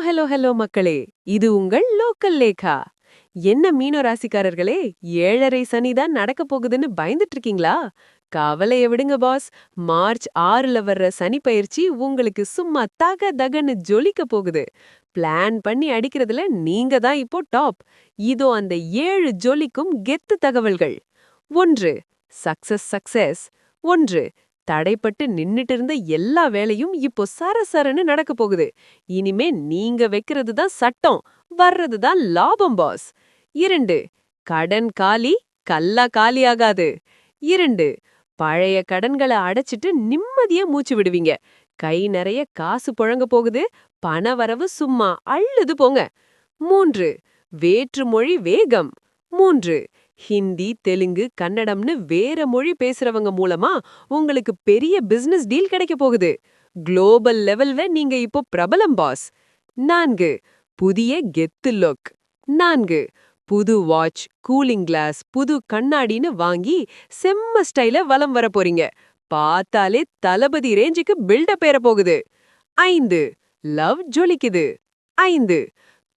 Hello மக்களே. இது உங்கள் லோக்கல் லேகா. என்ன மீன ராசிக்காரர்களே, 7:30 சனிதான் நடக்க போகுதுன்னு பயந்துட்டு இருக்கீங்களா? கவலைய விடுங்க பாஸ். மார்ச் 6ல வர்ற சனி பயிற்சி உங்களுக்கு சும்மா தக தகன்னு ஜொலிக்க போகுது. பிளான் பண்ணி அடிக்கிறதுல நீங்க தான் இப்போ டாப். இதோ அந்த 7 ஜொலிக்கும் கெத்து தகவல்கள். 1. சக்சஸ். 1. தடைப்பட்டு நின்னுட்டு இருந்த எல்லா வேலையும் இப்போ சரசரன்னு நடக்க போகுது. இனிமே நீங்க வைக்கிறது தான் சட்டம், வர்றது தான் லாபம் பாஸ். 2. கடன் காலி, கல்லா காலியாகாது. 2. பழைய கடன்களை அடைச்சிட்டு நிம்மதியா மூச்சு விடுவீங்க. கை நிறைய காசு புழங்க போகுது, பண வரவு சும்மா அள்ளுது போங்க. 3. வேற்று மொழி வேகம். 3. ஹிந்தி, தெலுங்கு, கன்னடம்னு வேற மொழி பேசுறவங்க மூலமா உங்களுக்கு பெரிய பிசினஸ் டீல் கிடைக்க போகுது. குளோபல் லெவல்ல நீங்க இப்போ பிரபலம் பாஸ். 4. புதிய கெத்து லுக். 4. புது வாட்ச், கூலிங் கிளாஸ், புது கண்ணாடின்னு வாங்கி செம்ம ஸ்டைல வலம் வர போறீங்க. பார்த்தாலே தளபதி ரேஞ்சுக்கு பில்டப் ஏற போகுது. 5. லவ் ஜொலிக்குது. 5.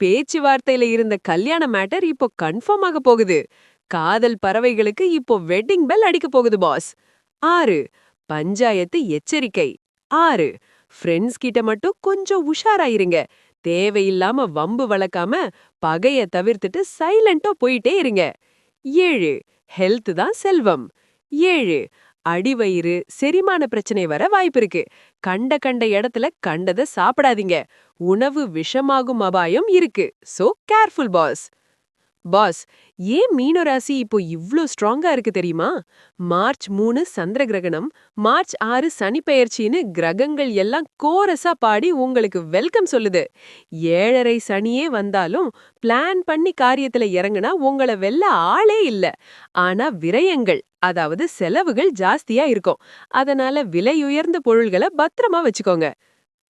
பேச்சுவார்த்தையில இருந்த கல்யாண மேட்டர் இப்போ கன்ஃபார்ம் ஆக போகுது. காதல் பறவைகளுக்கு இப்போ வெட்டிங் பெல் அடிக்க போகுது பாஸ். 6. பஞ்சாயத்து எச்சரிக்கை. 6. ஃப்ரெண்ட்ஸ் கிட்ட மட்டும் கொஞ்சம் உஷாராயிருங்க. தேவையில்லாம வம்பு வளர்க்காம பகைய தவிர்த்துட்டு சைலண்டா போயிட்டே இருங்க. 7. ஹெல்த் தான் செல்வம். 7. அடிவயிறு, செரிமான பிரச்சனை வர வாய்ப்பிருக்கு. கண்ட இடத்துல கண்டத சாப்பிடாதீங்க. உணவு விஷமாகும் அபாயம் இருக்கு. So careful pass. பாஸ், ஏன் மீனராசி இப்போ இவ்ளோ ஸ்ட்ராங்கா இருக்கு தெரியுமா? மார்ச் 3 சந்திர கிரகணம், மார்ச் 6 சனி பெயர்ச்சின்னு கிரகங்கள் எல்லாம் கோரஸா பாடி உங்களுக்கு வெல்கம் சொல்லுது. 7:30 சனியே வந்தாலும் பிளான் பண்ணி காரியத்துல இறங்குனா உங்கள வெல்ல ஆளே இல்ல. ஆனா விரயங்கள், அதாவது செலவுகள் ஜாஸ்தியா இருக்கும். அதனால விலையுயர்ந்த பொருள்களை பத்திரமா வச்சுக்கோங்க.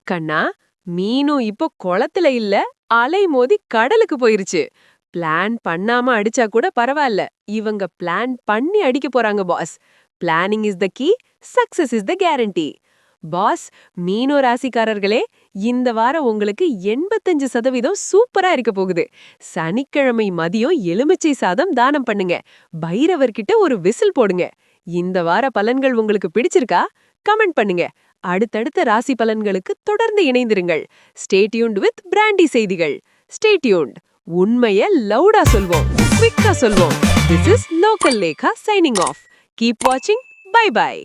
கண்ணா, மீனும் இப்போ குளத்துல இல்ல, அலை மோதி கடலுக்கு போயிருச்சு. பிளான் பண்ணாம அடிச்சா கூட பரவாயில்ல, இவங்க பிளான் பண்ணி அடிக்க போறாங்க boss. Planning is the key, success is the guarantee. Boss, மீனோ ராசிக்காரர்களே, இந்த வாரம் உங்களுக்கு 85% சூப்பரா இருக்க போகுது. சனிக்கிழமை மதியம் எலுமிச்சை சாதம் தானம் பண்ணுங்க. பைரவர்கிட்ட ஒரு விசில் போடுங்க. இந்த வார பலன்கள் உங்களுக்கு பிடிச்சிருக்கா? கமெண்ட் பண்ணுங்க. அடுத்தடுத்த ராசி பலன்களுக்கு தொடர்ந்து இணைந்திருங்கள். ஸ்டே டியூன்ட் வித் பிராண்டி செய்திகள். Stay tuned. உண்மைய லவுடா சொல்வோம், குவிக்கா சொல்வோம். This is Local Lekha signing off. Keep watching. Bye bye.